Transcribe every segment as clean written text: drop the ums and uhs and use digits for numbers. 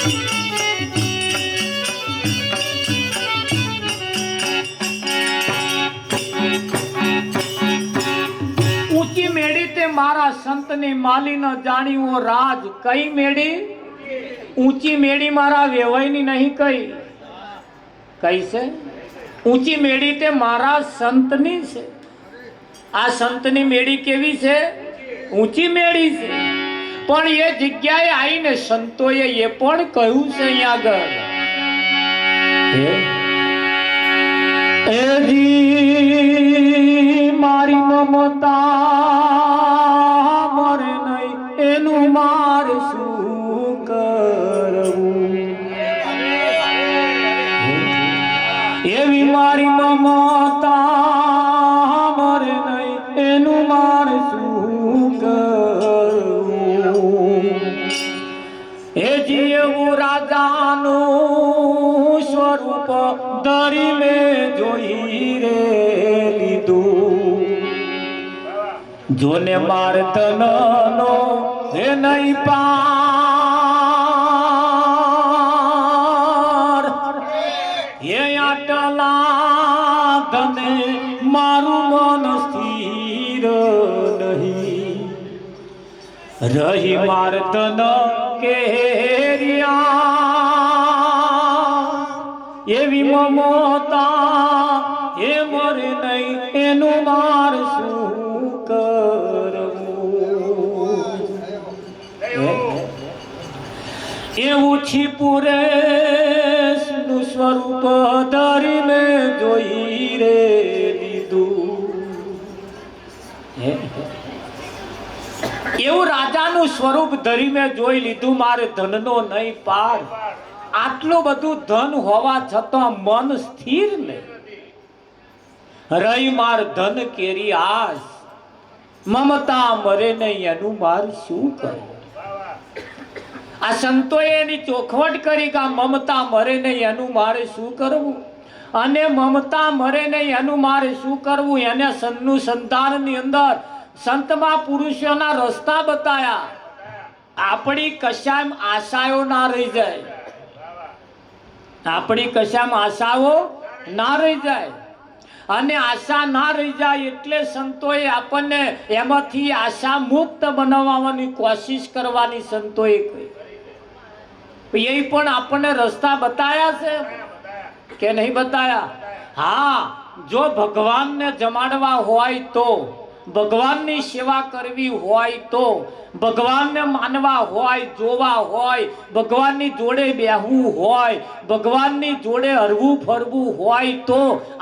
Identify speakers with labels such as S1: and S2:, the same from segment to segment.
S1: ઊંચી મેળી તે મારા સંતની માલી ન જાણ્યો રાજ. કઈ મેળી? ઊંચી મેળી મારા વેવાઈની નહીં કઈ છે. ઊંચી મેળી તે મારા સંતની છે. આ સંતની મેળી કેવી છે? ઊંચી મેળી છે. પણ એ જગ્યાએ આવીને સંતોએ એ પણ કહ્યું છે અહીંયા આગળ, મારી મમતા મરે નહીં એનું માર શું કરવું. એવી મારી મમતા મરે નહીં એનું માર શું કરવું. એ જીવું રાજાનું સ્વરૂપ ધરી મેં જોઈ રે લીધું. જોને માર તનનો હે નહીં પાર. હે આટલા ધને મારું મન સ્થિર નહીં. રહી માર તન કેરિયા એવી મમતા એ મરે નહીં એનું માર શું કરવું. એવું છીપુરે નું સ્વરૂપ ધરી મેં જોઈ રે લીધું. એવું રાજાનું સ્વરૂપ ધરી મેં જોઈ લીધું. મારે ધનનો નહીં પાર. આટલું બધું ધન હોવા છતાં મન સ્થિર નહીં. રહી માર ધન કેરી આસ. મમતા મરે નહીં એનું માર શું કરવું. આ સંતોએ એની ચોખવટ કરી કે મમતા મરે નહીં એનું મારે શું કરવું. અને મમતા મરે નહીં એનું મારે શું કરવું. એને સંતનું સંતાનની અંદર સંતમાં પુરુષોના રસ્તા બતાયા. આપણી કશામ આશાઓ ના રહી જાય. આપણી કશામ આશાઓ ના રહી જાય. અને આશા ના રહી જાય એટલે સંતોએ આપણને એમાંથી આશા મુક્ત બનાવવાની કોશિશ કરવાની સંતોએ કહી. એ પણ આપણને રસ્તા બતાયા છે કે નહીં બતાયા? હા, જો ભગવાનને જમાડવા હોય તો, ભગવાનની સેવા કરવી હોય તો, ભગવાનને માનવા હોય, જોવા હોય, ભગવાનની જોડે બેહવું હોય, ભગવાનની જોડે હરવું ફરવું હોય તો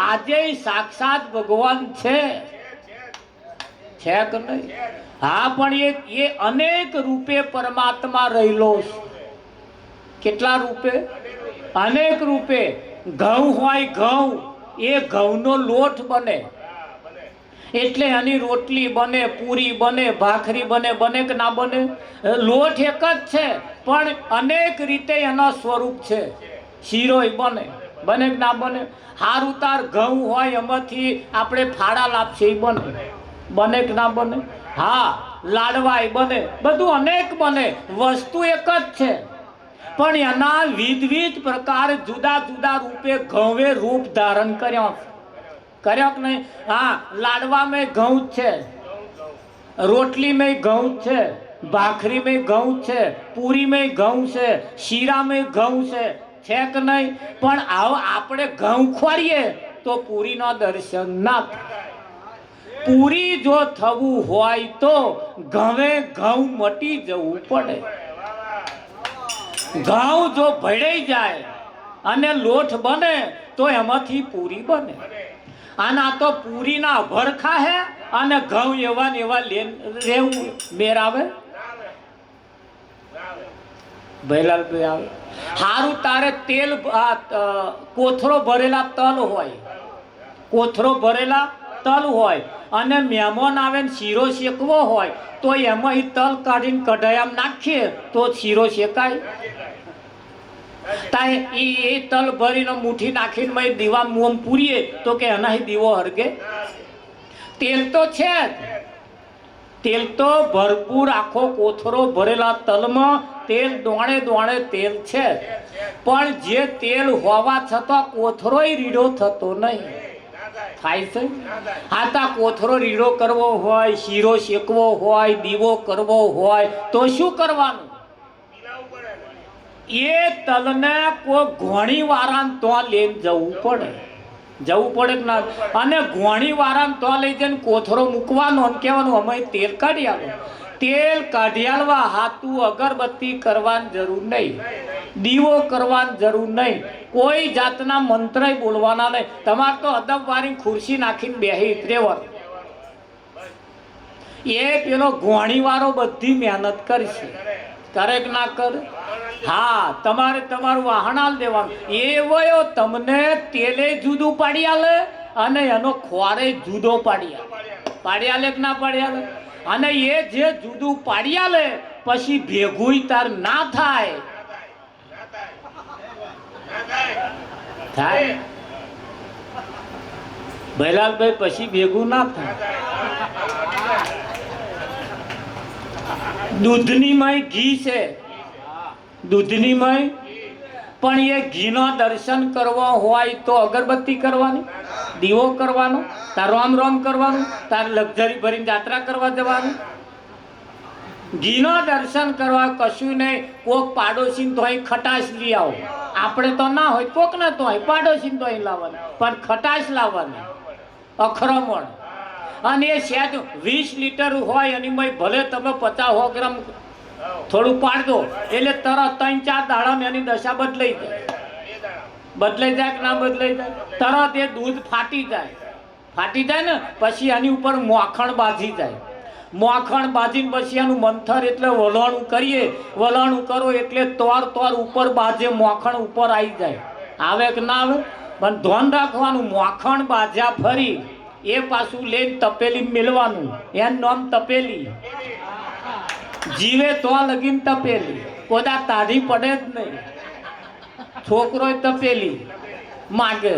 S1: આજે સાક્ષાત ભગવાન છે કે નહીં? હા, પણ એ અનેક રૂપે પરમાત્મા રહેલો છે. કેટલા રૂપે? અનેક રૂપે. ઘઉં હોય, ઘઉં એ ઘઉંનો લોટ બને એટલે એની રોટલી બને, પૂરી બને, ભાખરી બને. બને કે ના બને? લોટ એક જ છે પણ અનેક રીતે એના સ્વરૂપ છે. શીરોય બને. બને કે ના બને? હાર ઉતાર ઘઉં હોય એમાંથી આપણે ફાળા લાપશે એ બને. બને કે ના બને? હા, લાડવાય બને. બધું અનેક બને. વસ્તુ એક જ છે પણ એના વિવિધ પ્રકાર જુદા જુદા રૂપે ઘઉએ રૂપ ધારણ કર્યો કે નહીં? હા, લાડવામાં ઘઉં છે, રોટલીમાં ઘઉં છે, ભાખરીમાં ઘઉં છે, પૂરીમાં ઘઉં છે, શીરામાં ઘઉં છે કે નહીં? પણ આવો આપણે ઘઉં ખોરીએ તો પૂરીનો દર્શન ના થાય. પૂરી જો થવું હોય તો ઘવે ઘઉં મટી જવું પડે. ઘઉં જો ભળાઈ જાય અને લોટ બને તો એમાંથી પૂરી બને. આના તો પૂરીના ભરખા હે અને ઘઉં એવા ને એવા રેવું મેરાવે. ભૈલાલ ભાઈ આવે હારું તારે તેલ કોથળો ભરેલા તલ હોય, કોથળો ભરેલા તલ હોય અને મહેમાન આવે ને શીરો શેકવો હોય તો એમાં તલ કાઢીને કઢાઈમાં નાખીએ તો શીરો શેકાય. એ તલ ભરીને મુઠ્ઠી નાખીને દીવા મુમ પૂરીએ તો કે એના દીવો હરગે. તેલ તો છે, તેલ તો ભરપૂર આખો કોથળો ભરેલા તલમાં તેલ દોણે દોણે તેલ છે, પણ જે તેલ હોવા છતાં કોથરોય રીડો થતો નહીં. થાય છે? આતા કોથરો રીડો કરવો હોય, શીરો શેકવો હોય, દીવો કરવો હોય તો શું કરવાનું? એ તલને કોઈ ઘોણી વાળાને તો લઈને જવું પડે કે ના? અને ઘોણી વાળાને તો લઈ જઈને કોથરો મૂકવાનો અને કહેવાનું અમે તેલ કાઢી આવો. તેલ કાઢી આલવા હાથું અગરબત્તી કરવાની જરૂર નહીં, દીવો કરવાની જરૂર નહીં, કોઈ જાતના મંત્ર બોલવાના નહીં. તમારે તો અદબ વાળી ખુરશી નાખીને બેહી રહેવાનું. એ પેલો ઘોણી વાળો બધી મહેનત કરશે, કરે કે ના કરે? હા, તમારે તમારું વાહન આલ દેવાનું. એવો તમને તેલે જુદું પાડી આલે અને એનો ખોરે જુદો પાડી આલે કે ના પાડી આલે? અને એ જે જુદું પાડી આલે પછી ભેગું તાર ના થાય. થાય ભૈલાલભાઈ? પછી ભેગું ના થાય. દૂધની મય ઘી છે, દૂધની મય, પણ એ ઘીનો દર્શન કરવા હોય તો અગરબત્તી કરવાની, દીવો કરવાનો, તાર રોમ રોમ કરવાનું, તાર લક્ઝરી ભરીને યાત્રા કરવા જવાનું. ઘીનો દર્શન કરવા કશું નહીં. કોક પાડોશી તો અહીં ખટાશ લઈ આવો. આપણે તો ના હોય, કોક ને તો હોય પાડોશી તો અહીં લાવવાની, પણ ખટાશ લાવવાની, અખરમણ. અને એ સહેજ 20 લીટર હોય એની મય ભલે તમે 50-100 ગ્રામ થોડું પાડ દો એટલે તરત 3-4 દાડામાં એની દશા બદલાઈ જાય. બદલાઈ જાય કે ના બદલાઈ જાય? તરત એ દૂધ ફાટી જાય ને પછી એની ઉપર મોખણ બાજી જાય. મોખણ બાજીને પછી એનું મંથર એટલે વલણું કરીએ, વલણું કરો એટલે તોર ઉપર બાજે, મોખણ ઉપર આવી જાય. આવે કે ના આવે? પણ ધ્યાન રાખવાનું, મોખણ બાજ્યા ફરી એ પાછું લઈને તપેલી મેળવાનું. એનું નામ તપેલી. જીવે તો લગીન તપેલી, કોદા તાઢી પડે જ નહીં. છોકરો તપેલી માગે,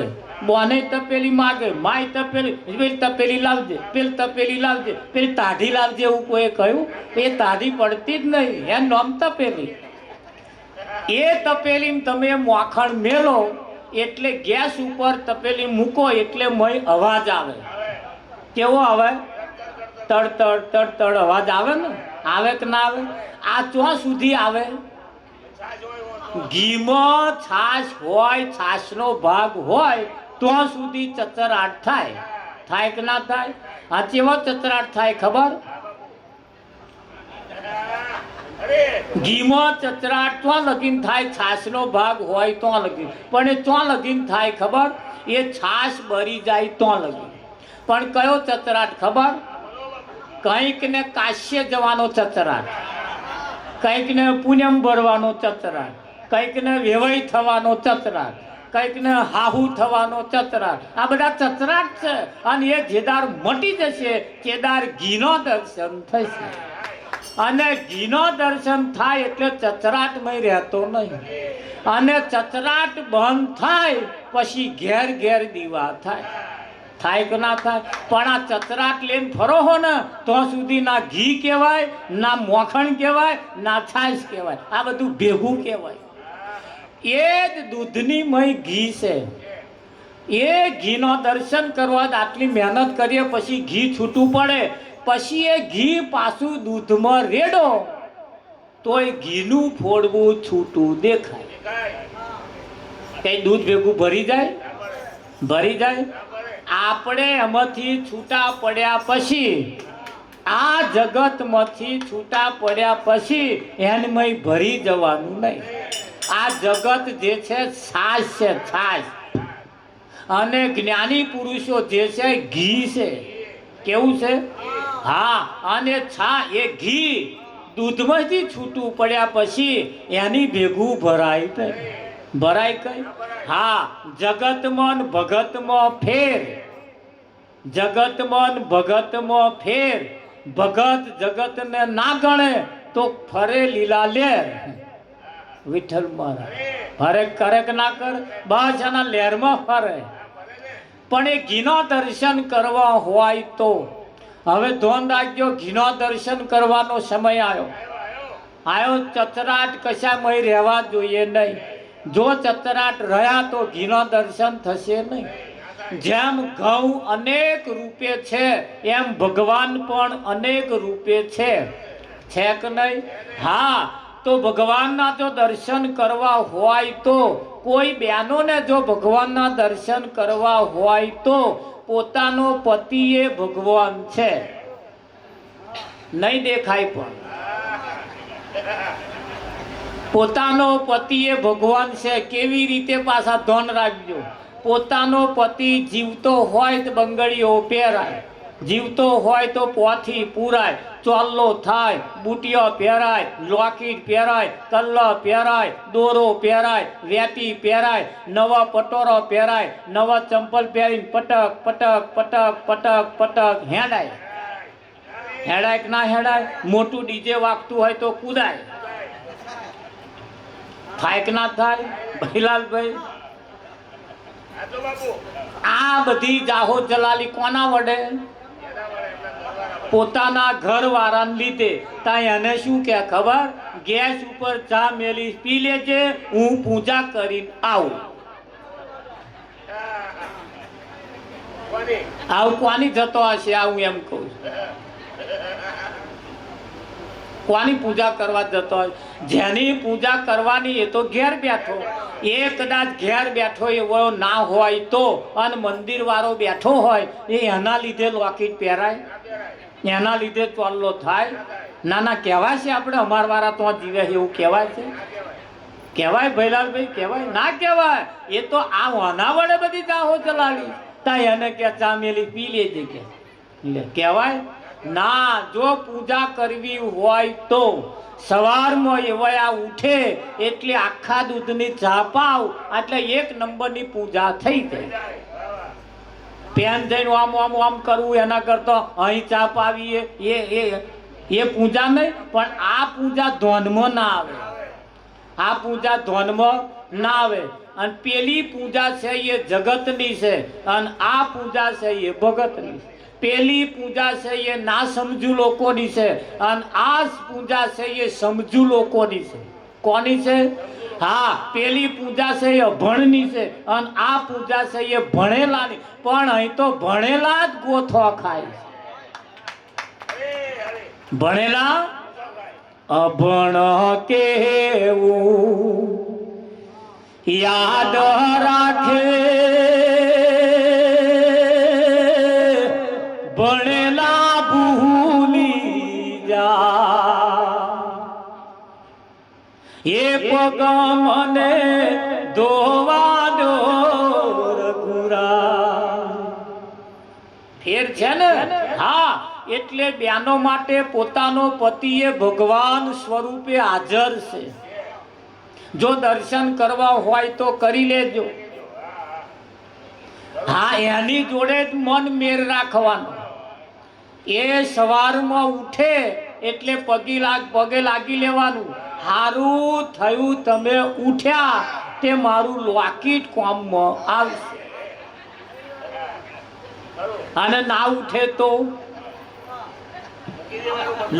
S1: બોને તપેલી માગે, માય તપેલી, પેલી તપેલી લાવજે, પેલી તપેલી લાવજે, પેલી તાઢી લાવજે એવું કોઈ કહ્યું? એ તાઢી પડતી જ નહીં. એનું નામ તપેલી. એ તપેલી તમે મોખણ મેલો એટલે ગેસ ઉપર તપેલી મૂકો એટલે મય અવાજ આવે. કેવો આવે? તડ તડ અવાજ આવે ને? આવે કે ના આવે? આ ક્યાં સુધી આવે? ઘીમાં છાશ હોય, છાશનો ભાગ હોય ત્યાં સુધી ચચરાટ થાય. થાય કે ના થાય? આ કેવો ચચરાટ થાય ખબર? ઘીમાં ચચરાટ તો લગીન થાય, છાશનો ભાગ હોય તો લગીન. પણ એ તો લગીન થાય ખબર? એ છાશ ભરી જાય તો લગીન. પણ કયો ચચરાટ ખબર? કંઈક ને કાશ્ય જવાનો ચચરાટ, કંઈક ને પૂનમ ભરવાનો ચચરાટ, કંઈક ને વેવાઈ થવાનો ચચરાટ, કંઈક ને હાહુ થવાનો ચચરાટ. આ બધા ચચરાટ છે. અને એ જેદાર મટી જશે કેદાર ઘીનો દર્શન થશે. અને ઘીનો દર્શન થાય એટલે ચચરાટમય રહેતો નહીં. અને ચચરાટ બંધ થાય પછી ઘેર ઘેર દીવા થાય. થાય કે ના થાય? પણ આ ચચરાટ લઈને ફરો હો ને તો સુધી ના ઘી કહેવાય, ના મોખણ કહેવાય, ના છાશ કહેવાય. આ બધું ભેગું કહેવાય. એ જ દૂધની મય ઘી છે. એ ઘીનો દર્શન કરવા આટલી મહેનત કરીએ પછી ઘી છૂટું પડે, પછી એ ઘી પાછું દૂધમાં રેડો તો એ ઘીનું ફોડવું છૂટું દેખાય. કઈ દૂધ ભેગું ભરી જાય? ભરી જાય. આપણે એમાંથી છૂટા પડ્યા પછી, આ જગતમાંથી છૂટા પડ્યા પછી એનમય ભરી જવાનું નહીં. આ જગત જે છે છાશ છે, છાશ. અને જ્ઞાની પુરુષો જે છે ઘી છે. કેવું છે? હા. અને એ ઘી દૂધમાંથી છૂટું પડ્યા પછી એની ભેગું ભરાય નહીં. ભરાય કઈ? હા, જગતમાં ભગતમાં ફેર. જગતમાં ભગતમાં ફેર. ભગત જગતને ના ગણે તો ફરે લીલા લેર. વિઠ્ઠલ મારા ફરે કરે કે ના કરે? બસ એના લેરમાં ફરે. પણ એ ઘીનો દર્શન કરવા હોય તો હવે ધોન રાખજો, ઘીનો દર્શન કરવાનો સમય આવ્યો. આયો ચચરાટ કશામાં રહેવા જોઈએ નહીં. જો ચચરાટ રહ્યા તો ઘીનો દર્શન થશે નહીં. જેમ ઘઉં અનેક રૂપે છે એમ ભગવાન પણ અનેક રૂપે છે કે નહીં? હા, તો ભગવાનના જો દર્શન કરવા હોય તો કોઈ બહેનોને જો ભગવાનના દર્શન કરવા હોય તો પોતાનો પતિ એ ભગવાન છે. નહીં દેખાય પણ પોતાનો પતિ એ ભગવાન છે. કેવી રીતે? પાછા ધન રાખજો. પોતાનો પતિ જીવતો હોય તો બંગડીઓ પહેરાય, જીવતો હોય તો પોથી પૂરાય, ચોલ્લો થાય, બુટિયો પહેરાય, લોકેટ પહેરાય, કલ્લો પહેરાય, દોરો પહેરાય, વેટી પહેરાય, નવા પટોરો પહેરાય, નવા ચંપલ પહેરીને પટક પટક પટક પટક પટક હેડાય. હેડાય કે ના હેડાય? મોટું ડીજે વાગતું હોય તો કૂદાય. થાય કે ના થાય ભૈલાલભાઈ? આ બધી જાહો જલાલી કોના વડે? પોતાના ઘર વાળાને લીધે. ત્યાં એને શું કે ખબર? ગેસ ઉપર ચા મેલી પી લેજે, હું પૂજા કરીને આવું. આવું કોની જતો હશે? આવું એમ કહું છું. કોની પૂજા કરવા જતો હોય? જેની પૂજા કરવાની એ તો ઘેર બેઠો. એ કદાચ ઘેર બેઠો એવો ના હોય તો, અને મંદિર વાળો બેઠો હોય એ એના લીધે લોકેટ પહેરાય, એના લીધે ચોલ્લો થાય. ના ના, કહેવાય છે આપણે અમાર વાળા તો જીવે એવું કહેવાય છે? કહેવાય ભૈલાલભાઈ? કહેવાય ના કહેવાય? એ તો આ વાના વડે બધી જાહો ચલાવી. તા એને કે ચામેલી પી લેજે કે કહેવાય ના. જો પૂજા કરવી હોય તો સવારમાં એવયા ઉઠે એટલે આખા દૂધની ચા પાવ એટલે 1 નંબરની પૂજા થઈ જાય. પેન જઈને આમ આમ આમ કરવું એના કરતા અહીં ચા પાવીએ એ પૂજા નહીં. પણ આ પૂજા ધોનમાં ના આવે. આ પૂજા ધોનમાં ના આવે. અને પેલી પૂજા છે એ જગતની છે અને આ પૂજા છે એ ભગતની છે. પેલી પૂજા છે એ ના સમજુ લોકોની છે અને આ પૂજા છે એ સમજુ લોકોની છે. કોની છે? હા, પેલી પૂજા છે એ અભણની છે અને આ પૂજા છે એ ભણેલાની. પણ અહીં તો ભણેલા જ ગોથો ખાય છે. ભણેલા અભણ કેવું યાદ રાખે, ભણેલા ભૂલી જા. એ પગ મને ધોવા દો રઘુરા. ફેર છે ને? હા, એટલે બેનો માટે પોતાનો પતિ એ ભગવાન સ્વરૂપે હાજર છે. જો દર્શન કરવા હોય તો કરી લેજો. હા, એની જોડે જ મન મેર રાખવાનો. એ સવારમાં ઉઠે એટલે પગે લાગી લેવાનું. હારું થયું તમે ઉઠ્યા, તે મારું લોકેટ કામમાં આવશે. અને ના ઉઠે તો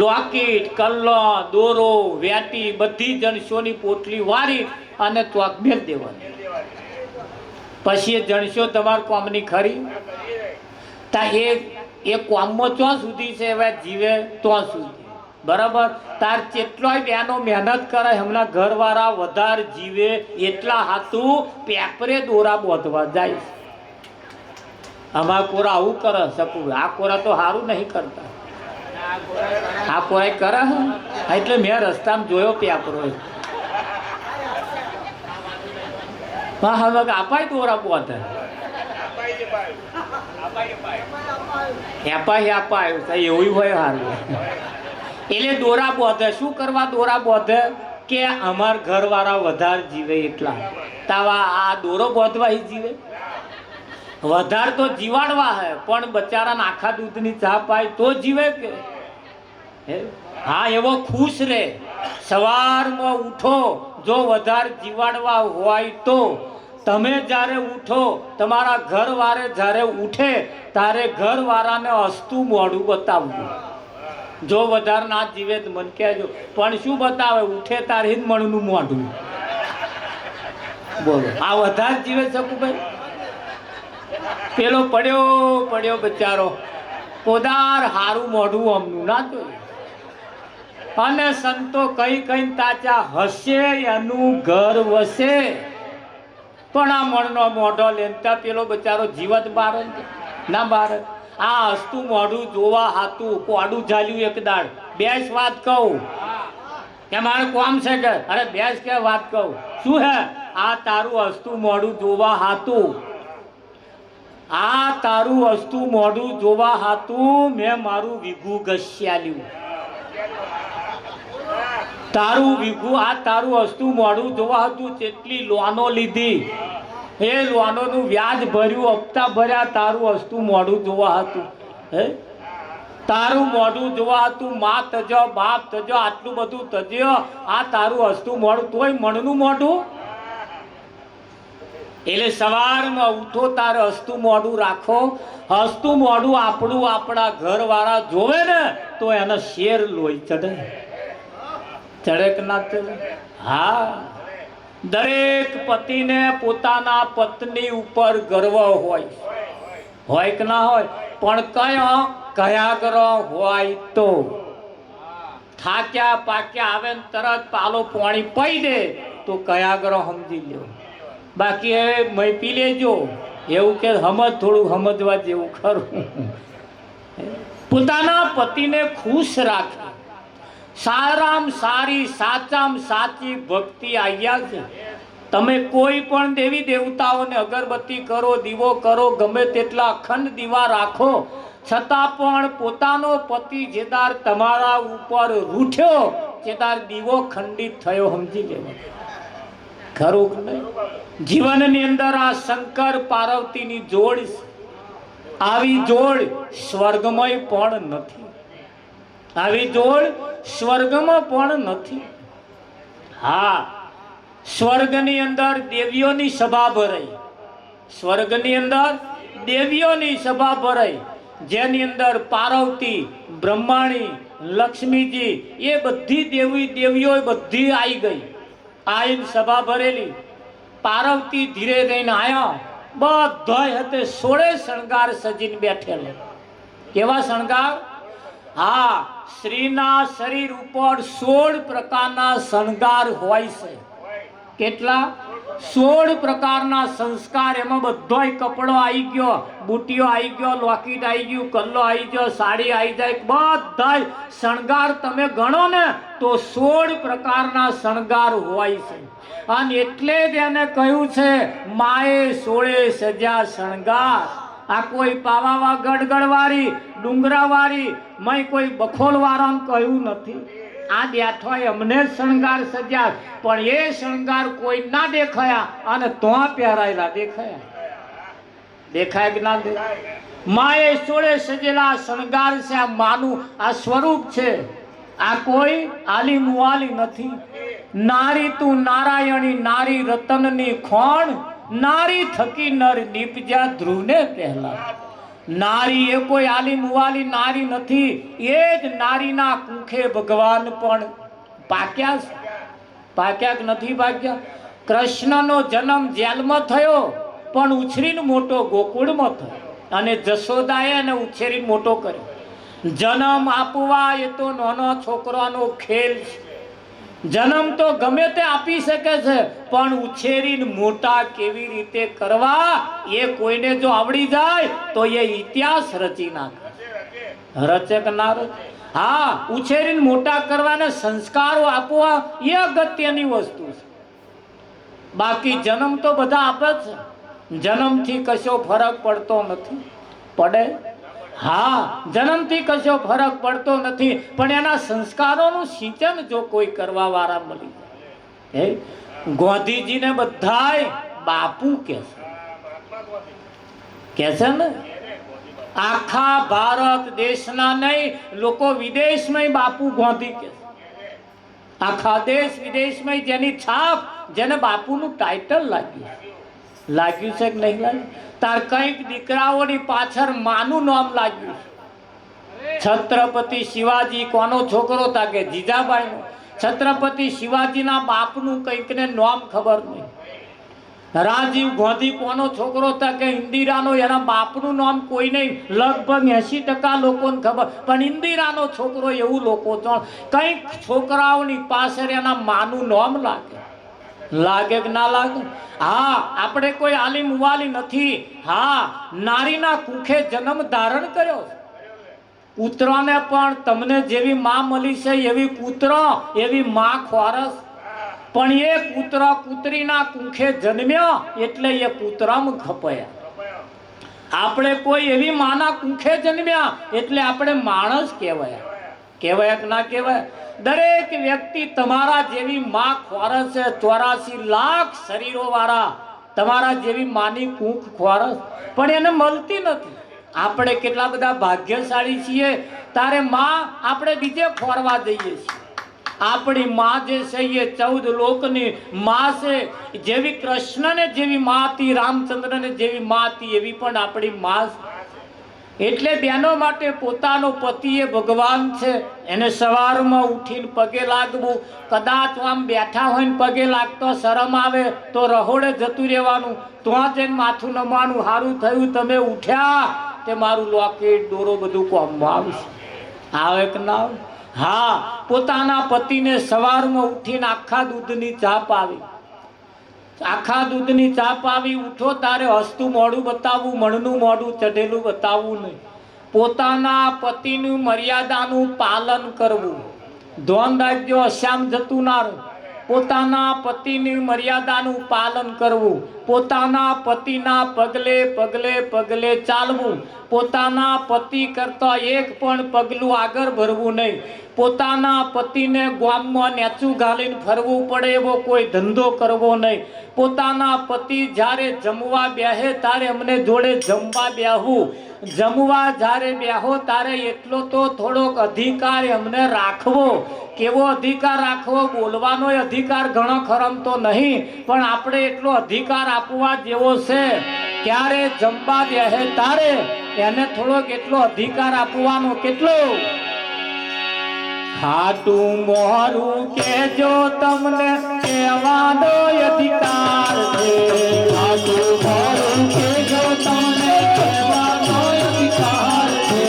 S1: લોકેટ, કલ્લો, દોરો, વેટી બધી જણસોની પોટલી વારી અને ચોક મેલ દેવાની. પછી એ જણસો તમાર કોમની ખરી? તા એ કોમમાં ચોં સુધી છે હવે જીવે તો સુધી. બરાબર? તાર જેટલોય બહેનો મહેનત કરે હમણાં ઘરવાળા વધારે જીવે એટલા હાથું પેપરે દોરા બોધવા જાય. અમારા કોરા આવું કરે શકું. આ કોરા તો સારું નહીં કરતા. આ કોઈ કરે એટલે મેં રસ્તામાં જોયો પેપરો. હા, હવે આપાય દોરા બોધે એપાય એવું હોય સારું. એટલે દોરા બોધે. શું કરવા દોરા બોધે? કે અમાર ઘરવાળા વધારે જીવે એટલા. તાવા આ દોરો બોધવા જીવે? વધારે તો જીવાડવા હે પણ બચારાને આખા દૂધની ચા પાય તો જીવે કે? હા, એવો ખુશ રહે. સવારમાં ઉઠો, જો વધારે જીવાડવા હોય તો તમે જ્યારે ઉઠો, તમારા ઘરવાળે જ્યારે ઉઠે ત્યારે ઘરવાળાને હસતું મોઢું બતાવવું. જો વધારે ના જીવે તો મને કહેજો. પણ શું બતાવે, ઉઠે તાર હિત મણનું મોઢું. બોલો, આ વધારે જીવે શકું ભાઈ? પેલો પડ્યો બચારો, પોદાર હારું મોઢું અમનું ના જોયું. અને સંતો કઈ તાચા હશે એનું ઘર વસે. પણ આ મણનો મોઢો લેતા પેલો બચારો જીવત બાર ના બાર. આ હસતું મોઢું જોવા હાતું કોડું ઝાલ્યું એક દાડ. બેસ વાત કહું કે મારે કોમ છે કે? અરે બેસ કે વાત કહું. શું હે? આ તારું હસતું મોઢું જોવા હાતું, આ તારું હસતું મોઢું જોવા હાતું મેં મારું વીઘું ઘસ્યાલ્યું. તારું વીઘું, આ તારું હસતું મોઢું જોવા હતું કેટલી લોનો લીધી, એ લોનોનું વ્યાજ ભર્યું, હપ્તા ભર્યા, તારું હસતું મોઢું જોવા હતું. હે, તારું મોઢું જોવા હતું. માં તજો, બાપ તજો, આટલું બધું તજ્યો, આ તારું હસતું મોઢું, તોય મણનું મોઢું. એટલે સવારમાં ઉઠો તારે હસતું મોઢું રાખો. હસતું મોઢું આપણું આપણા ઘરવાળા જોવે ને તો એનો શેર લોહી ચડે. ચડે કે ના ચડે? હા, દરેક પતિને પોતાના પત્ની ઉપર ગર્વ હોય કે ના હોય? પણ કયા ગ્રહ હોય તો થાક્યા પાક્યા આવે ને તરત પાલો પાણી પી દે તો કયા ગ્રહ સમજી લ્યો. બાકી એ મય પી લેજો એવું કે થોડું સમજવા જેવું ખરું. પોતાના પતિને ખુશ રાખે. સારામાં સારી, સાચામાં સાચી ભક્તિ આવ્યા છે. તમે કોઈ પણ દેવી દેવતાઓને અગરબત્તી કરો, દીવો કરો, ગમે તેટલા અખંડ દીવા રાખો, છતાં પણ પોતાનો પતિ જેદાર તમારા ઉપર રૂઠ્યો, જેદાર દીવો ખંડિત થયો, સમજી લેવા. ખરું કે નહીં? જીવનની અંદર આ શંકર પાર્વતીની જોડ, આવી જોડ સ્વર્ગમય પણ નથી. આવી જોડ સ્વર્ગમાં પણ નથી. હા, સ્વર્ગની અંદર દેવીઓની સભા ભરાઈ, સ્વર્ગની અંદર દેવીઓની સભા ભરાઈ, જેની અંદર પાર્વતી, બ્રહ્માણી, લક્ષ્મીજી, એ બધી દેવીઓ બધી આવી ગઈ. આઈને સભા ભરેલી. પાર્વતી ધીરે રહીને આયા, બધા હતે 16 શણગાર સજીને બેઠેલા. કેવા શણગાર? હા, સ્ત્રીના શરીર ઉપર 16 પ્રકારના શણગાર હોય છે. કેટલા? 16 પ્રકારના સંસ્કાર. એમાં બધોય કપડો આવી ગયો, બુટીઓ આવી ગયો, લોકેટ આવી ગયું, કલ્લો આવી ગયો, સાડી આવી જાય, બધા શણગાર તમે ગણો ને તો 16 પ્રકારના શણગાર હોય છે. અને એટલે જ એને કહ્યું છે માએ 16 સજા શણગાર. આ કોઈ પાવાવા ગડગડવાળી, ડુંગરાવાળી, મય કોઈ બખોલવાળાને કહ્યું નથી. આ બેઠોય અમને શણગાર સજ્યા, પણ એ શણગાર કોઈ ના દેખાયા અને તો પહેરાયેલા દેખાયા. દેખાય કે ના દેખાય? માએ 16 સજેલા શણગાર છે. આ માનું આ સ્વરૂપ છે. આ કોઈ આલી મુવાલી નથી. નારી તું નારાયણી, નારી રતનની ખોણ, નારી થકી નર નીપજા ધ્રુવને પહેલા. નારી એ કોઈ આલી મુવાલી નારી નથી. એ જ નારીના કુખે ભગવાન પણ પાક્યા છે. પાક્યા કે નથી પાક્યા? કૃષ્ણનો જન્મ જેલમાં થયો, પણ ઉછરીને મોટો ગોકુળમાં થયો. અને જશોદાએ એને ઉછેરીને મોટો કર્યો. જન્મ આપવા એ તો નાનો છોકરાનો ખેલ છે. જન્મ તો ગમે તે આપી શકે છે, પણ ઉછેરીને મોટા કેવી રીતે કરવા એ કોઈને જો આવડી જાય તો એ ઇતિહાસ રચી નાખે. રચે કે ના રચે? હા, ઉછેરીને મોટા કરવાના સંસ્કારો આપવા એ અગત્યની વસ્તુ છે. બાકી જન્મ તો બધા આપે છે. જન્મથી કશો ફરક પડતો નથી. પડે? હા, જન્મથી કશો ફરક પડતો નથી, પણ એના સંસ્કારોનું સિંચન જો કોઈ કરવા વાળા મળી જાય. ગાંધીજીને બધાય બાપુ કે છે ને? આખા ભારત દેશના નહીં, લોકો વિદેશમાં બાપુ ગાંધી કે છે. આખા દેશ વિદેશમાં જેની છાપ, જેને બાપુનું ટાઇટલ લાગ્યું છે કે નહીં લાગ્યું? તાર કઈક દીકરાઓની પાછળ માનું નામ લાગ્યું છે, છત્રપતિ શિવાજી કોનો છોકરો હતા કે જીજાબાઈનો? છત્રપતિ શિવાજીના બાપનું કંઈક ને નામ ખબર નહીં. રાજીવ ગાંધી કોનો છોકરો હતા કે ઇન્દિરાનો? એના બાપનું નામ કોઈ નહીં. લગભગ 80% લોકોને ખબર, પણ ઇન્દિરાનો છોકરો એવું લોકો જાણ. કંઈક છોકરાઓની પાછળ એના માનું નામ લાગે કે ના લાગે? હા, આપણે કોઈ આલિમ ઉવાલી નથી. હા, નારીના કુખે જન્મ ધારણ કર્યો. પુત્રને પણ તમને જેવી માં મળી છે એવી પુત્ર, એવી માં ખોરસ. પણ એ પુત્ર પુત્રીના કુખે જન્મ્યો એટલે એ પુત્રમાં ખપાયા. આપણે કોઈ એવી માના કુખે જન્મ્યા એટલે આપણે માણસ કહેવાયા. કહેવાય કે ના કહેવાય? દરેક વ્યક્તિ તમારા જેવી માં ખોરસ છે. 84 લાખ શરીરો વાળા તમારા જેવી માની કુખ ખોરસ, પણ એને મળતી નથી. આપણે કેટલા બધા ભાગ્યશાળી છીએ. તારે માં આપણે બીજે ખોરવા જઈએ છીએ. આપણી માં જે છે એ 14 લોકની માં છે. જેવી કૃષ્ણને જેવી માં હતી, રામચંદ્રને જેવી માં હતી, એવી પણ આપણી માં છે. એટલે બહેનો માટે પોતાનો પતિ એ ભગવાન છે. એને સવારમાં ઉઠીને પગે લાગવું. કદાચ આમ બેઠા હોય ને પગે લાગતો શરમ આવે તો રહોડે જતું રહેવાનું. ત્યાં જઈને માથું નમવાનું, સારું થયું તમે ઉઠ્યા, તે મારું લોકેટ દોરો બધું કોમમાં આવશે. આવે કે ના આવે? હા, પોતાના પતિને સવારમાં ઉઠીને આખા દૂધની ચા પાવી. આખા દૂધની ચા પાવી. ઉઠો તારે હસતું મોઢું બતાવવું, મણનું મોઢું ચઢેલું બતાવવું નહીં. પોતાના પતિનું મર્યાદાનું પાલન કરવું. ધોન રાખજો, અશ્યામ જતું ના રહે. પોતાના પતિની મર્યાદાનું પાલન કરવું. પોતાના પતિના પગલે પગલે પગલે ચાલવું. પોતાના પતિ કરતા એક પણ પગલું આગળ ભરવું નહીં. પોતાના પતિને ગામમાં નેચું ગાલીને ફરવું પડે એવો કોઈ ધંધો કરવો નહીં. પોતાના પતિ જ્યારે જમવા બેહે ત્યારે અમને જોડે જમવા બેહવું. જમવા જ્યારે બેહો ત્યારે એટલો તો થોડોક અધિકાર અમને રાખવો. કેવો અધિકાર રાખવો? બોલવાનો અધિકાર ઘણો ખરમતો નહીં, પણ આપણે એટલો અધિકાર આપવા જેવો છે. ક્યારે જમવા બેહે તારે એને થોડોક એટલો અધિકાર આપવાનો. કેટલો? ખાટું મોરું કેજો તમને કહેવાનો અધિકાર છે. ખાટું મોરું કેજો તમને કહેવાનો અધિકાર છે.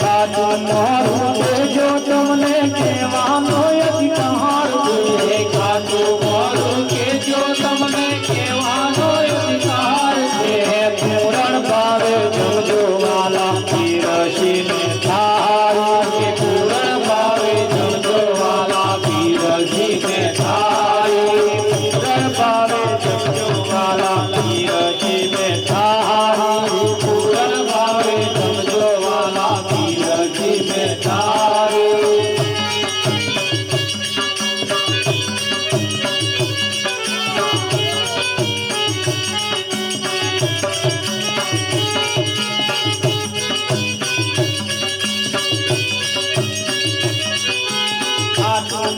S1: ખાટું મોરું કેજો તમને કહેવાનો અધિકાર છે. ખાટું મોરું કેજો તમને કહેવાનો અધિકાર છે. પૂરણ ભાવે જોજો વાલા પીરસીને થાળી. પૂરણ ભાવે જોજો વાલા પીરસીને થાળી. પૂરણ ભાવે જોજો વાલા પીરસીને થાળી. પૂરણ ભાવે જોજો વાલા પીરસીને થાળી.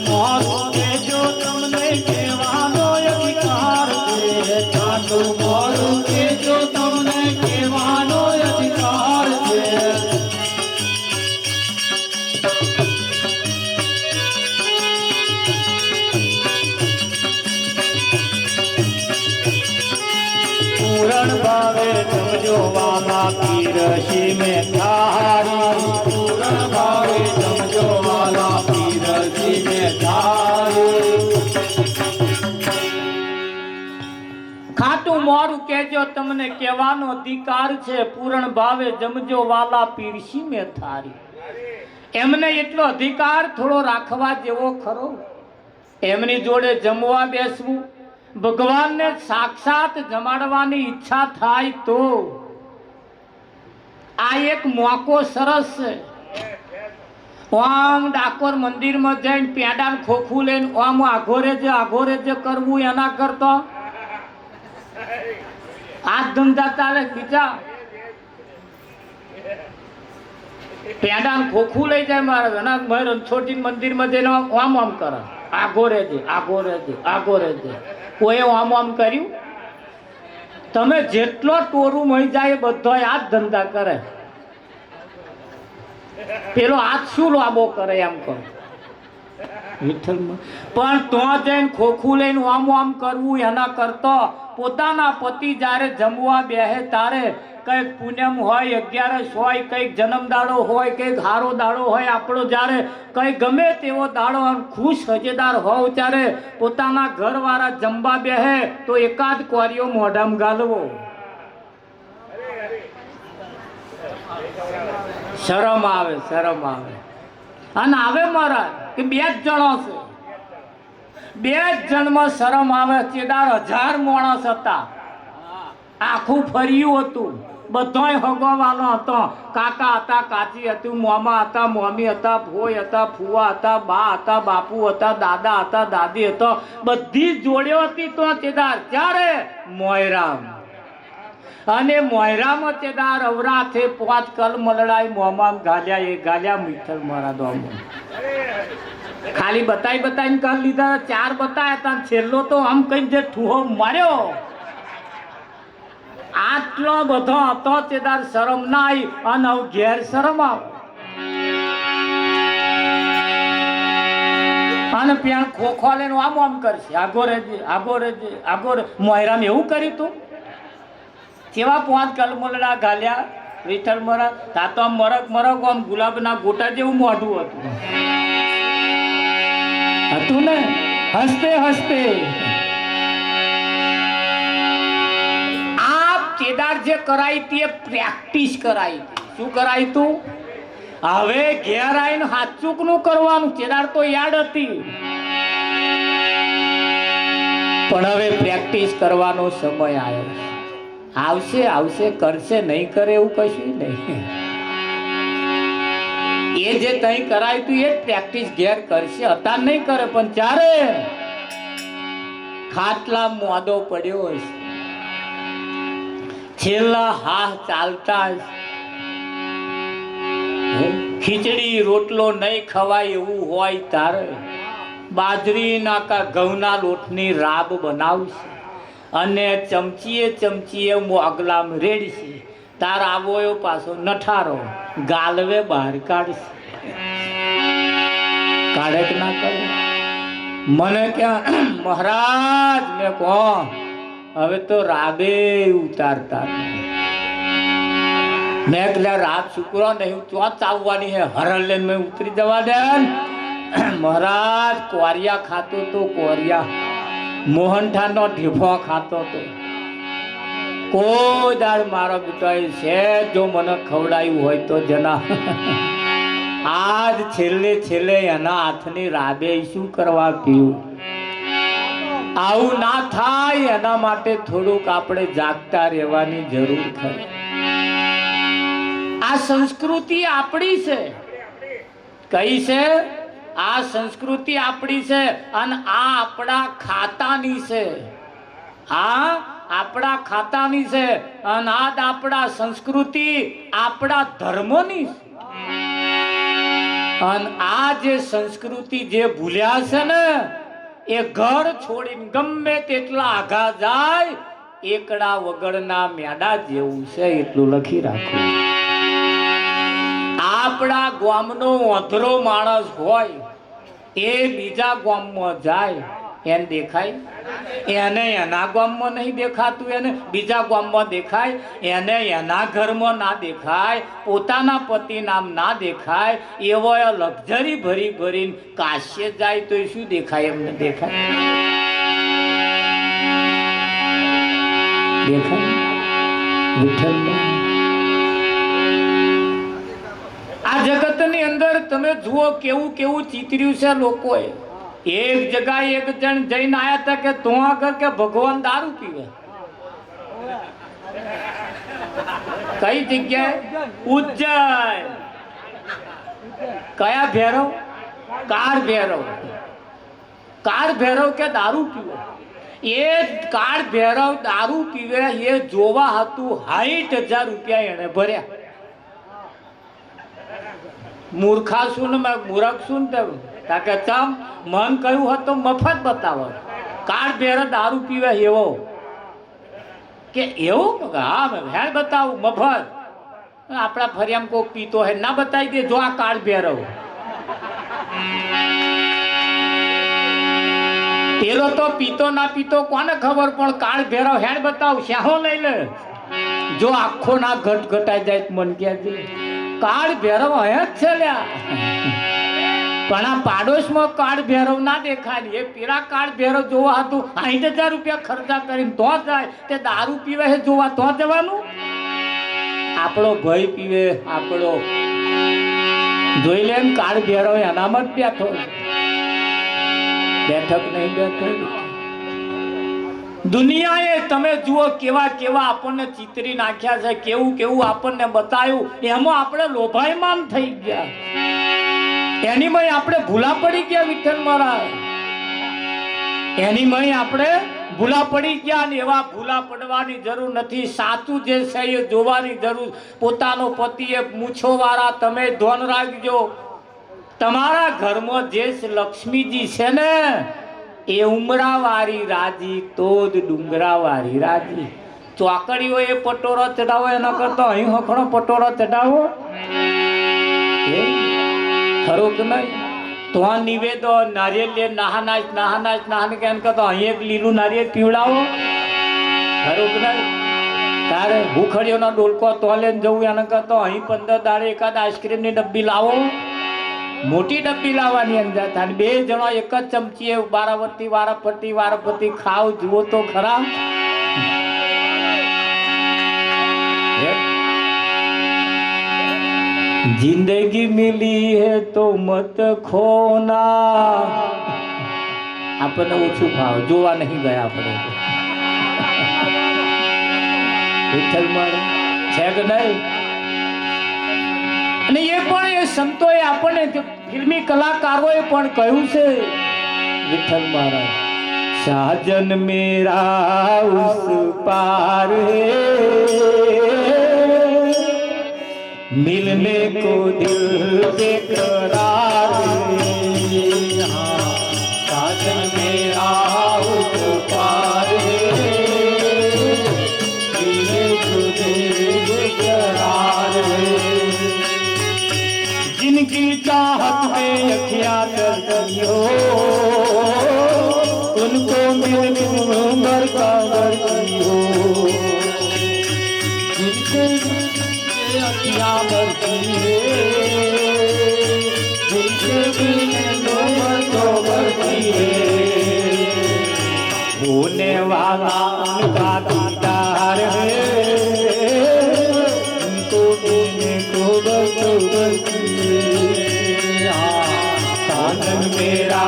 S1: મોરું કેજો તમને કહેવાનો અધિકાર છે. ખાટું મોરું કેજો તમને કહેવાનો અધિકાર છે. પૂરણ ભાવે જમજો વાલા પીરસી મેં થાળી. પૂરણ ભાવે જમજો વાલા પીરસી મેં થાળી. ખાટું મોરું કેજો તમને કહેવાનો અધિકાર છે. પૂરણ ભાવે જમજો વાલા પીરસી મેં થાળી. એમને એટલો અધિકાર થોડો રાખવા જેવો ખરો? એમની જોડે જમવા બેસવું. ભગવાનને સાક્ષાત જમાડવાની ઈચ્છા થાય તો આ એક મોકો સરસ છે. આમ ડાકોર મંદિરમાં જઈને પેંડા ખોખું લઈને આમ આઘોરે જે કરવું એના કરતો આ ધંધા ચાલે. બીજા પેંડા ખોખું લઈ જાય મારા છોટી મંદિરમાં જઈને આમ આમ કરે. આઘોરે જે કોઈ આમ આમ કર્યું? તમે જેટલો ટોરું મળી જાય એ બધો આ જ ધંધા કરે. પેલો હાથ શું લાંબો કરે એમ કહો વિઠ્ઠલમાં. પણ તો જઈને ખોખું લઈને આમ કરવું એના કરતો પોતાના પતિ જ્યારે જમવા બેહે તારે કંઈક પૂનમ હોય, 11 હોય, કંઈક જન્મદાડો હોય, કંઈક હારો દાડો હોય આપણો, જ્યારે કંઈ ગમે તેવો દાડો ખુશ હજેદાર હોવ ત્યારે પોતાના ઘરવાળા જમવા બેહે તો એકાદ કોરિયો મોઢામાં ગાલવો. શરમ આવે, શરમ આવે. અને આવે મારા કે 2 જ જણો છે, 2 જ જણમાં શરમ આવે. ચેદાર 1000 માણસ હતા, આખું ફર્યું હતું, બધાય હગવાવાનો હતો. કાકા હતા, કાચી હતી, મોમા હતા, મોમી હતા, ભોય હતા, ફુવા હતા, બા હતા, બાપુ હતા, દાદા હતા, દાદી હતો, બધી જોડ્યો હતી. તો ચેદાર ત્યારે મોયરામ અને મોયરામાં ચેદાર અવરાથે 5 કલ મલડાઈ મોમાં ગાલ્યા. એ ગાલ્યા મિત્તલ મારા દોમાં ખાલી બતાવીને કલ લીધા. 4 બતાયા હતા, છેલ્લો તો આમ કઈ જે ઠુહો માર્યો. આટલો બધો હતો ચેદાર શરમ ના આવી અને ઘેર શરમ આવે. અને ત્યાં ખોખો લઈને આમ કરશે, આગો રેજે, આગો રેજે, આગો રે. મોયરામ એવું કર્યું તું. કેવા 5 કલમલડા ગાલ્યા વિઠ્ઠલ મરા. તાતો આમ મરક આમ ગુલાબના ગોટા જેવું મોઢું હતું ને, હસતે હસતે. આ કેદાર જે કરાઈ તે પ્રેક્ટિસ કરાઈ. શું કરાય તું? હવે ઘેર આવીને હાચુક નું કરવાનું. કેદાર તો યાદ હતી, પણ હવે પ્રેક્ટિસ કરવાનો સમય આવ્યો. આવશે કરશે, નહીં કરે એવું કશું નહીં. એ જે તઈ કરાય તું એ જ પ્રેક્ટિસ ઘેર કરશે. અત્યારે નહીં કરે, પણ ચારે ખાટલા મોદો પડ્યો હશે, છેલ્લા હાથ ચાલતા ખીચડી રોટલો નહીં ખવાય એવું હોય તારે બાજરીના કા ઘઉંના લોટની રાબ બનાવશે અને ચમચીએ મોગલામ રેડશે. તાર આવો પાછો નઠારો ગાલવે બહાર કાઢશે. કાઢે કે ના કરે? મને ક્યાં મહારાજ મેં કહો હવે તો રાબે ઉતારતા. મેં એટલે રાત શુક્ર નહીં ચોથ ચાવવાની હે, હરણ લઈને મેં ઉતરી જવા દે. મહારાજ કોરિયા ખાતો તો કોરિયા, મોહનઠાનો ઢીફો ખાતો તો. કોઈ દાડ મારો બેટો છે જો મને ખવડાયું હોય તો જના આજ છેલ્લે એના હાથની રાબે શું કરવા પીવું. આવું ના થાય એના માટે થોડુંક આપણે જાગતા રહેવાની જરૂર છે. આ સંસ્કૃતિ આપણી છે. કઈ છે? આ સંસ્કૃતિ આપણી છે અને આ આપણા ખાતાની છે. આ આપણા ખાતાની છે અને આ આપણા સંસ્કૃતિ આપણા ધર્મની છે. અને આ જે સંસ્કૃતિ જે ભૂલ્યા છે ને એ ઘર છોડીને ગમે તેટલા આઘા જાય એકડા વગરના મેડા જેવું છે એટલું લખી રાખો. આપણા ગામનો અધરો માણસ હોય એ બીજા ગામમાં જાય એને દેખાય? એને એના ગામમાં નહીં દેખાતું, એને બીજા ગામમાં દેખાય. એને એના ઘરમાં ના દેખાય, પોતાના પતિ નામ ના દેખાય. એવો લક્ઝરી ભરીને કાશ્ય જાય તો શું દેખાય? એમને દેખાય? આ જગતની અંદર તમે જુઓ કેવું ચિતર્યું છે લોકોએ. એક જગ્યાએ એક જણ જઈને આયા હતા કે તું આગળ કે ભગવાન દારૂ પીવે. કઈ જગ્યાએ? ઉજ્જૈન. કયા ભૈરવ? કાળ ભૈરવ કે દારૂ પીવે. એ કાળ ભૈરવ દારૂ પીવે એ જોવા હતું 60,000 રૂપિયા એને ભર્યા. મૂર્ખા શું ને મૂરખ શું ને તાકે ચમ મન કયું હતું મફત બતાવો. કાળ ભૈરવ દારૂ પીવે એવો કે એવું? હા મેં બતાવું મફત. આપણા ફરિયામાં કોક પીતો હે ના બતાવી દે, જો આ કાળ ભેરવ પેલો તો પીતો ના પીતો કોને ખબર, પણ કાળ ભેરવ હેડ બતાવ શ્યાહો લઈ લે, જો આખો ના ઘટ ઘટાઈ જાય મન કે કાળ ભેરવ હે જ છે લ્યા. પણ આ પાડોશમાં કાળ ભેરવ ના દેખાય, એ પેલા કાળ ભેરવ જોવા હતું 60,000 રૂપિયા ખર્ચા કરીને તો જાય, તે દારૂ પીવે છે જોવા તો જવાનું. આપણો ભાઈ પીવે, આપણો જોઈ લે કાળ ભેરવ એનામાં જ બેઠો, બેઠક નહીં બેઠક. દુનિયાએ તમે જુઓ કેવા કેવા આપણને ચિતરી નાખ્યા છે, કેવું કેવું આપણને બતાવ્યું, એમાં આપણે લોભાયમાન થઈ ગયા, એની મય આપણે ભૂલા પડી ગયા. વિઠ્ઠલ મહારાજ એની મય આપણે ભૂલા પડી ગયા, ને એવા ભૂલા પડવાની જરૂર નથી. સાચું જે છે એ જોવાની જરૂર. પોતાનો પતિ એ મૂછો વાળા તમે ધ્યાન રાખજો. તમારા ઘરમાં જે લક્ષ્મીજી છે ને એ ઉમરાવાળી રાજી તો જ ડુંગરાવાળી રાજી. ચોકડીઓ એ પટોરો ચડાવો એના કરતો અહીં હખણો પટોરો ચડાવો ખરો કે નહીં? તો આ નિવેદો નારિયેલ લે નાહાનાશ કે કરતો અહીં એક લીલું નારિયેલ પીવડાવો ખરો કે નહીં? તારે ભૂખડીઓનો ડોલકો તો લઈને જવું એના કરતો અહીં 15 દાડે એકાદ આઈસ્ક્રીમની ડબ્બી લાવો, મોટી ડબ્બી લાવવાની અંદર થાય. 2 જણા એક જ ચમચી વારાફરતી ખાવ, જુઓ તો ખરા. जिंदगी मिली है तो मत खोना. આપણને ઓછું ભાવ, જોવા નહીં ગયા આપણે. વિઠ્ઠલ મારે છે કે નહીં? અને એ પણ એ સંતોએ આપણને ફિલ્મી કલાકારોએ પણ કહ્યું છે, વિઠ્ઠલ મહારાજ સાજન મેરા ઉસ પાર હે मिलने को दिल बेकरार है, साजन मेरा उस पार है मिलने को दिल बेकरार है. जिनकी चाहत में अखियां तरसी हो उनको मिल उम्र का वर्षी हो. जिनके अखियां बरसी है जिनके बिना उम्र तो बरसी है. होने वाला उनका दीदार है उनको देने को बरसी है. साजन मेरा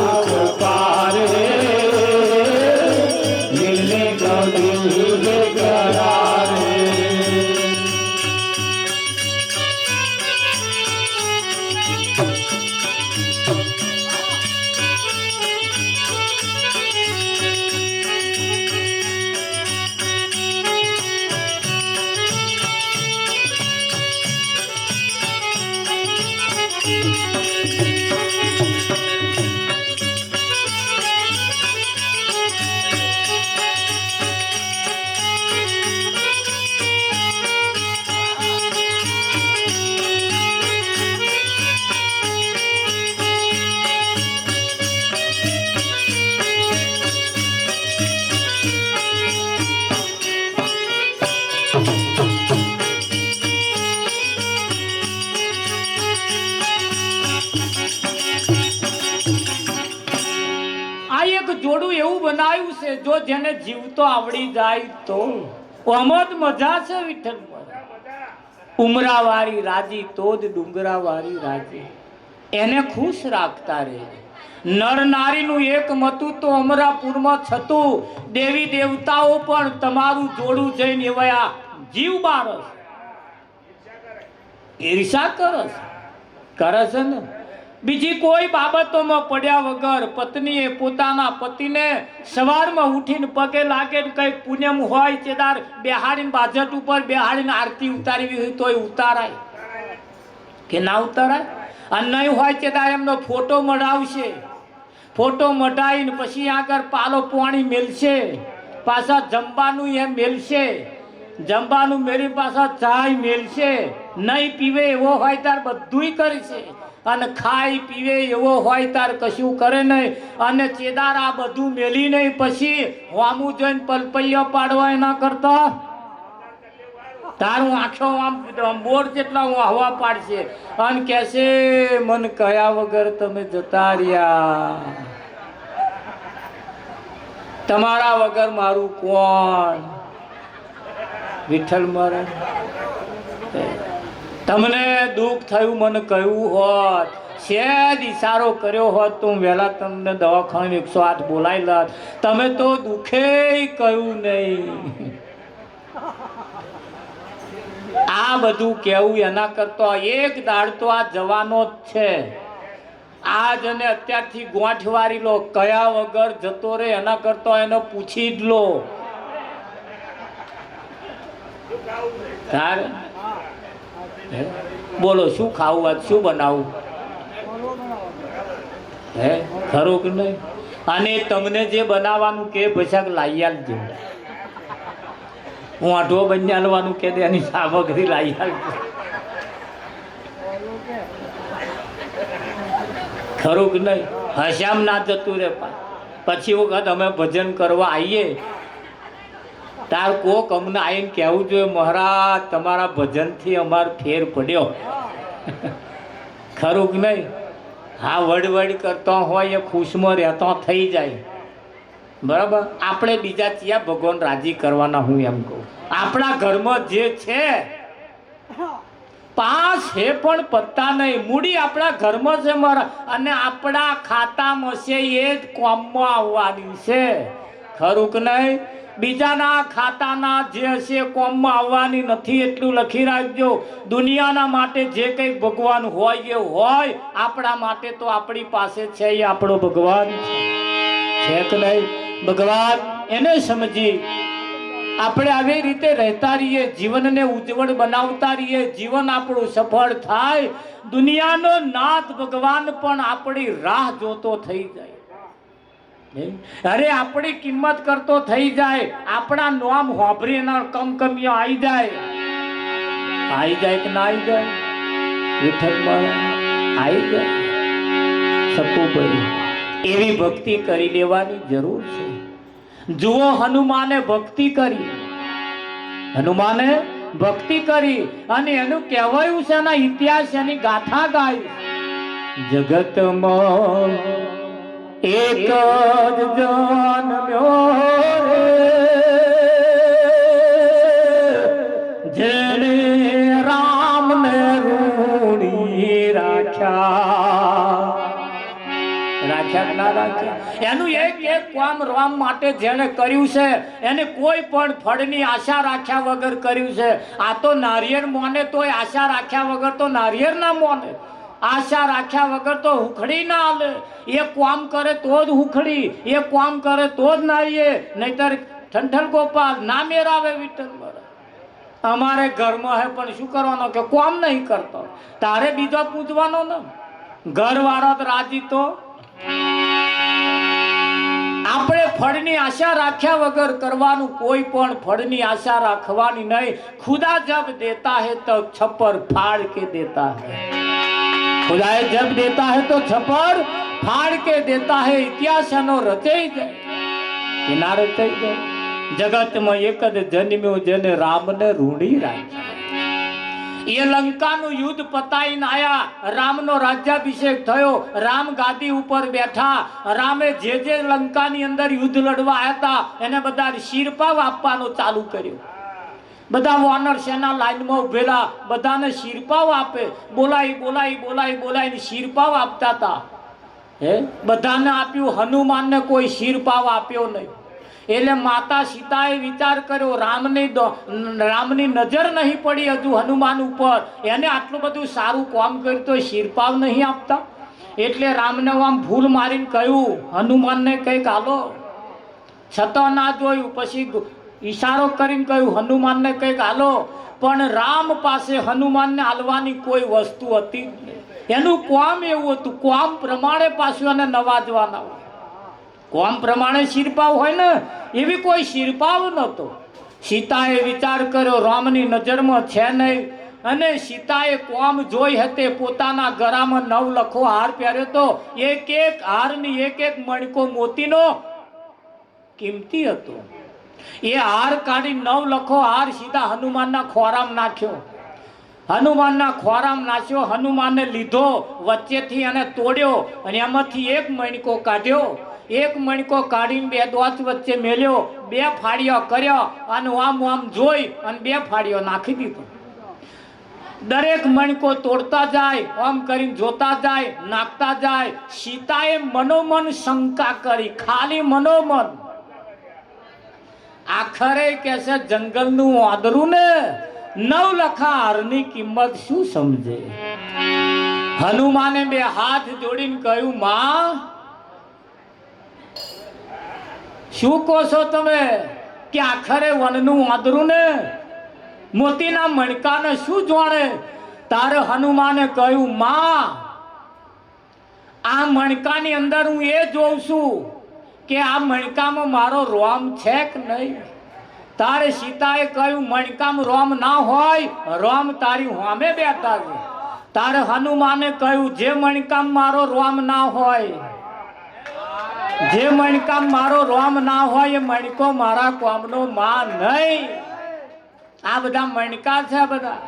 S1: उस पार है मिलने का दिल बेकरार है. જોડું એવું બનાવ્યું છે, જો જેને જીવતો આવડી જાય તો આમાં જ મજા છે. વિઠ્ઠલ ઉમરાવાળી રાજી તો જ ડુંગરાવાળી રાજી. એને ખુશ રાખતા રહે. નર નારીનું એક મતું તો અમરાપુરમાં છતું દેવી દેવતાઓ પણ તમારું જોડું જઈને એવા જીવ બારસ ઈર્ષા કરે છે ને. બીજી કોઈ બાબતોમાં પડ્યા વગર પત્નીએ પોતાના પતિને સવારમાં ઉઠીને પગે લાગે કંઈક પુણ્યમ હોય ચેદાર બેહાડીને બાજટ ઉપર બેહાડીને આરતી ઉતારવી હોય તોય ઉતારાય કે ના ઉતારાય? અને નહીં હોય ચેદાર એમનો ફોટો મઢાવશે, ફોટો મઢાવીને પછી આગળ પાલો પાણી મેલશે, પાછા જમવાનું એમ મેલશે, જમવાનું મેરી પાછા ચાય મેલશે, નહીં પીવે એવો હોય તાર બધુંય કરશે, અને ખાઈ પીવે એવો હોય તાર કશું કરે નહીં, અને ચેદાર આ બધું મેલી નહીં પછી વામું જોઈને પલપલિયો પાડવા એના કરતા તારું આંખો આમ બોર જેટલા હું હવા પાડશે અને કહેશે મન કયા વગર તમે જતા રહ્યા, તમારા વગર મારું કોણ? વિઠ્ઠલ મહારાજ તમને દુઃખ થયું મને કહ્યું હોત, શેદ ઈશારો કર્યો હોત તો હું વહેલા તમને દવાખાને 108 બોલાવી લાત. તમે તો દુઃખે કહ્યું નહીં. આ બધું કેવું એના કરતો એક દાડ તો આ જવાનો જ છે. આજ અને અત્યારથી ગોઠ વારી લો, કયા વગર જતો રે એના કરતો એને પૂછી જ લો. બોલો શું ખાવું, આજ શું બનાવું? હે ખરું કે નહીં? અને તમને જે બનાવવાનું કે પૈસા લાવી આલજો. હું આઢો બની હાલવાનું કે એની સામગ્રી લાવી આલજો. ખરું કે નહીં? હશ્યામ ના જતું રે. પછી વખત અમે ભજન કરવા આવીએ તાર કોક અમને આવીને કહેવું જોઈએ મહારાજ તમારા ભજનથી અમાર ફેર પડ્યો. ખરું કે નહીં? હા વડવડ કરતો હોય એ ખુશમાં રહેતો થઈ જાય. બરાબર? આપણે બીજા ચિયા ભગવાન રાજી કરવાના? હું એમ કહું આપણા ઘરમાં જે છે 5 હે પણ પત્તા નહીં, મૂડી આપણા ઘરમાં છે મારા, અને આપણા ખાતામાં છે એ જ કોમમાં આવવાની છે. ખરું કે નહીં? બીજાના ખાતાના જે હશે કોમમાં આવવાની નથી, એટલું લખી રાખજો. દુનિયાના માટે જે કંઈ ભગવાન હોય એ હોય, આપણા માટે તો આપણી પાસે છે એ આપણો ભગવાન છે કે નહીં? ભગવાન એને સમજી આપણે આવી રીતે રહેતા રહીએ, જીવનને ઉજ્જવળ બનાવતા રહીએ, જીવન આપણું સફળ થાય. દુનિયાનો નાથ ભગવાન પણ આપણી રાહ જોતો થઈ જાય. અરે આપણી કિંમત કરતો થઈ જાય, આપણા નામ હોભરી એના કમકમીઓ આવી જાય. આવી જાય કે ના આવી જાય? વિઠ્ઠલ આવી જાય. સપુભાઈ એવી ભક્તિ કરી લેવાની જરૂર છે. જુઓ હનુમાને ભક્તિ કરી, હનુમાને ભક્તિ કરી અને એનું કહેવાયું છે એના ઇતિહાસ એની ગાથા ગાઈ. જગતમાં એક જ જન્મ્યો રે જેને રામને રૂણી રાખ્યા. ના રાખ્યા? એનું એક કામ રામ માટે જેને કર્યું છે એને કોઈ પણ ફળની આશા રાખ્યા વગર કર્યું છે. આ તો નારિયેળ મોને તોય આશા રાખ્યા વગર તો નારિયેળ ના મોને, આશા રાખ્યા વગર તો હુખડી ના હાલે. એ કામ કરે તો જ હુખડી, એ કામ કરે તો જ નારિયેળ, નહીતર ઠંઠલ ગોપાલ ના મેરાવે. વિઠ્ઠલ અમારે ઘરમાં હે પણ શું કરવાનો કે કામ નહીં કરતો, તારે બીજો પૂછવાનો ને. ઘર વાળો તો રાજી તો આપણે ફળની આશા રાખ્યા વગર કરવાનું, કોઈ પણ ફળની આશા રાખવાની નહીં. ખુદા જબ દેતા હે તો છપ્પર ફાड़ के देता है, खुदा जब देता है तो छप्पर फाड़ के देता है. इतिहास નો રચાઈ જાય કે ના રચાઈ જાય? જગતમાં એક જ જન્મ્યો જેને રામને રૂણી રાખ્યા. એ લંકાનું યુદ્ધ પતાઈને આયા, રામનો રાજ્યાભિષેક થયો, રામ ગાદી ઉપર બેઠા. રામે જે લંકાની અંદર યુદ્ધ લડવા આવ્યા હતા એને બધા શિરપાવ આપવાનું ચાલુ કર્યું. બધા વાનર સેના લાઈનમાં ઉભેલા, બધાને શિરપાવ આપે. બોલાઈ શિરપાવ આપતા હતા. બધાને આપ્યું, હનુમાનને કોઈ શિરપાવ આપ્યો નહીં. એટલે માતા સીતાએ વિચાર કર્યો, રામની નજર નહીં પડી હજુ હનુમાન ઉપર, એને આટલું બધું સારું કામ કર્યું તો શિરપાવ નહીં આપતા. એટલે રામને આમ ભૂલ મારીને કહ્યું હનુમાનને કંઈક હાલો. છતાં ના જોયું, પછી ઈશારો કરીને કહ્યું હનુમાનને કંઈક હાલો. પણ રામ પાસે હનુમાનને હાલવાની કોઈ વસ્તુ હતી જ નહીં. એનું કામ એવું હતું, કામ પ્રમાણે પાછું એને નવાજવાના હોય. કોમ પ્રમાણે શિરપાવ હોય ને, એવી કોઈ શિરપાવ નહોતો. સીતાએ વિચાર કર્યો રામની નજરમાં છે નહીં, અને સીતાએ કોમ જોઈ હતી, પોતાના ગળામાં 9 લખો હાર પહેર્યો તો, એક એક હારની એક એક મણકો મોતીનો કિંમતી હતો. એ હાર કાઢી 9 લખો હાર સીધા હનુમાનના ખોરામાં નાખ્યો. હનુમાનના ખોરામાં નાખ્યો, હનુમાને લીધો વચ્ચેથી અને તોડ્યો, અને એમાંથી એક મણકો કાઢ્યો. એક મણકો કાઢીને 2 દોત વચ્ચે મેલ્યો, 2 ફાળીઓ કર્યો, અને આમ આમ જોઈ અને 2 ફાળીઓ નાખી દીધો. દરેક મણકો તોડતા જાય, આમ કરીને જોતા જાય, નાખતા જાય. સીતાએ મનોમન શંકા કરી, ખાલી મનોમન. આખરે કે છે જંગલનું વાદરું ને 9 લખા હારની કિંમત શું સમજે. હનુમાને 2 હાથ જોડીને કહ્યું, માં શું કહો છો તમે કે આખરે વનનું વાદરું ને મોતીના મણકાને શું જાણે. તારે હનુમાને કહ્યું, માં આ મણકાની અંદર હું એ જોઉં છું કે આ મણકામાં મારો રોમ છે કે નહીં. તારે સીતાએ કહ્યું, મણકામાં રોમ ના હોય, રોમ તારી હોમે બેઠા છે. તારે હનુમાને કહ્યું, જે મણકામાં મારો રોમ ના હોય, જે મણકામાં મારો રોમ ના હોય, એ મણકો મારા કોમનો માં નહીં. આ બધા મણકા છે બધા.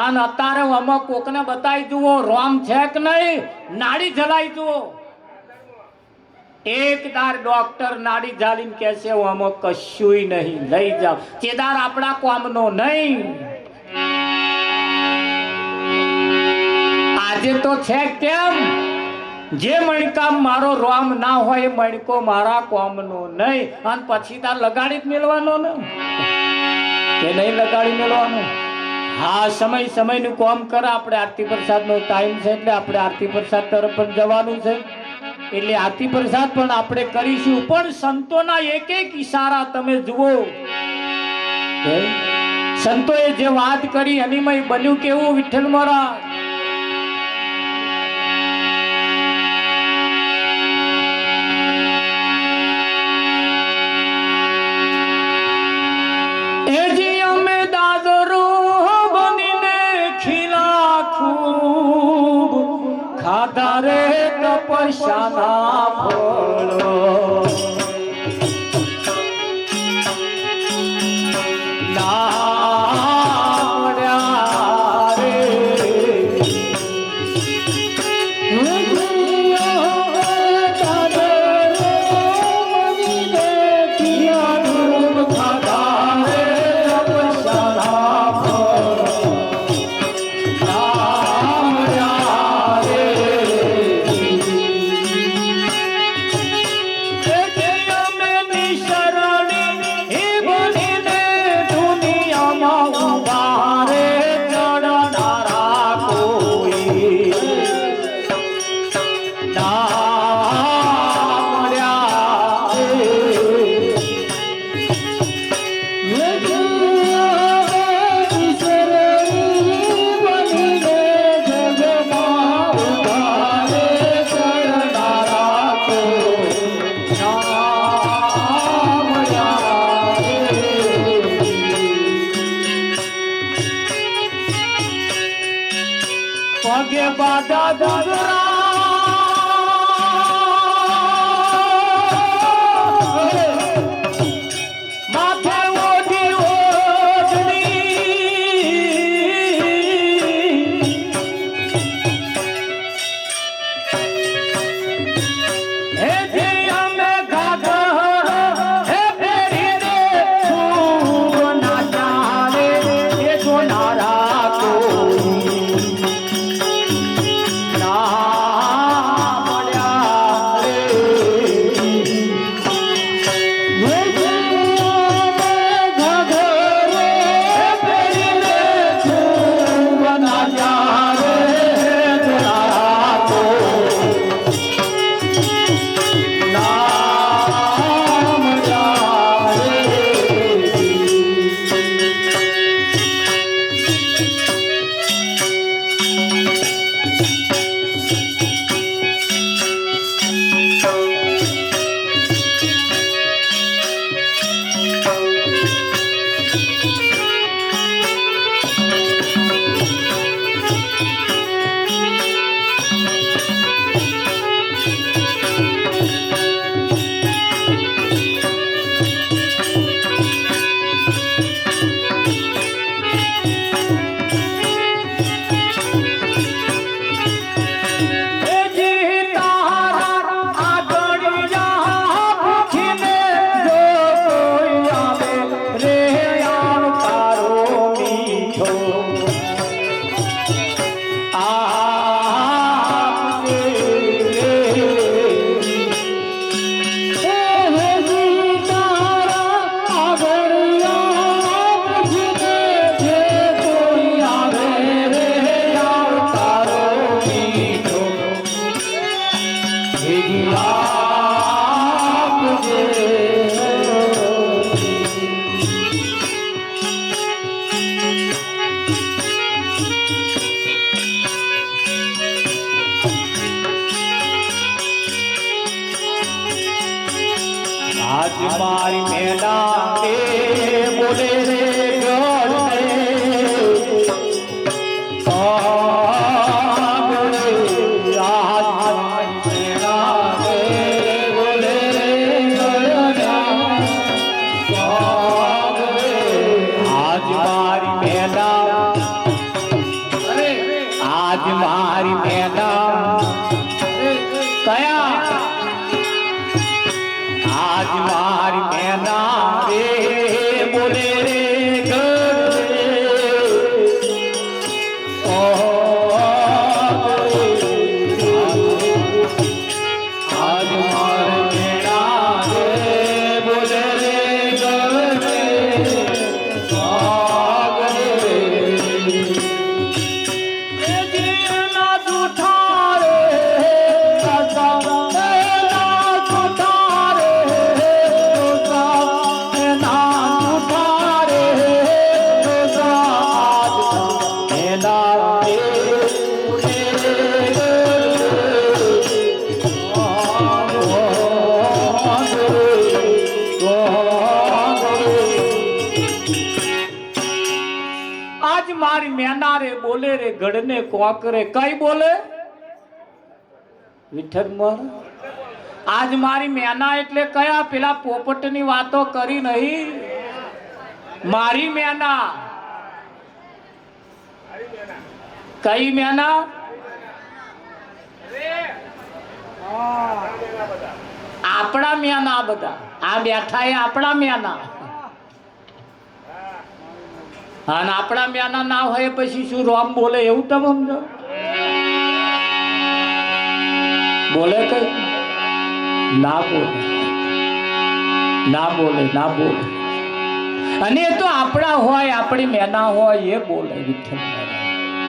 S1: અને અત્યારે અમે કોકને બતાવી જુઓ રોમ છે કે નહીં, નાડી જલાઈ જુઓ. એક દાર ડોક્ટર નાડી જાલીને કહે છે આમાં કશુંય નહીં, લઈ જાઓ. ચેદાર આપણા કોમનો નહીં. આજે તો છે કેમ, જે મણકા મારો રોમ ના હોય એ મણકો મારા કોમનો નહીં. અને પછી તાર લગાડી જ મેળવાનો ને કે નહીં લગાડી મેળવાનું. હા, સમય સમયનું કામ કરે. આપણે આરતી પ્રસાદનો ટાઈમ છે એટલે આપણે આરતી પ્રસાદ તરફ પણ જવાનું છે, એટલે આરતી પ્રસાદ પણ આપણે કરીશું. પણ સંતોના એક એક ઈશારા તમે જુઓ. સંતોએ જે વાત કરી એનીમાં બન્યું કેવું વિઠ્ઠલ મહારાજ. ખાધા રે તપસ્યાના ફળો, લાડ્યા રે ખાધા રે તપસ્યાના ફળો. પગે બાધા દુરા માથે ઓઢી ઓઢણી હે અમે ગાધા હે ફેરીને તું ના જાવે એ જોનારા કોઈ ના બોલે રે ગણને આજ મારી મેના કયા આજ મારી મેના રે બોલે રે આજ મારી મેના રે બોલે રે આજ મારી મેના રે બોલે રે ગઢને કોકરે કઈ બોલે વિઠ્ઠલ મહારાજ આજ મારી મેના એટલે કયા પેલા પોપટની વાતો કરી નહીં મારી મેના કઈ મેના આપણા મેના બધા આ બેઠા એ આપણા મેના અને આપણા મ્યાના ના હોય પછી શું રોમ બોલે એવું તમે સમજો બોલે કઈ ના બોલે ના બોલે ના બોલે અને એ તો આપણા હોય આપણી મેના હોય એ બોલે વિઠ્ઠલ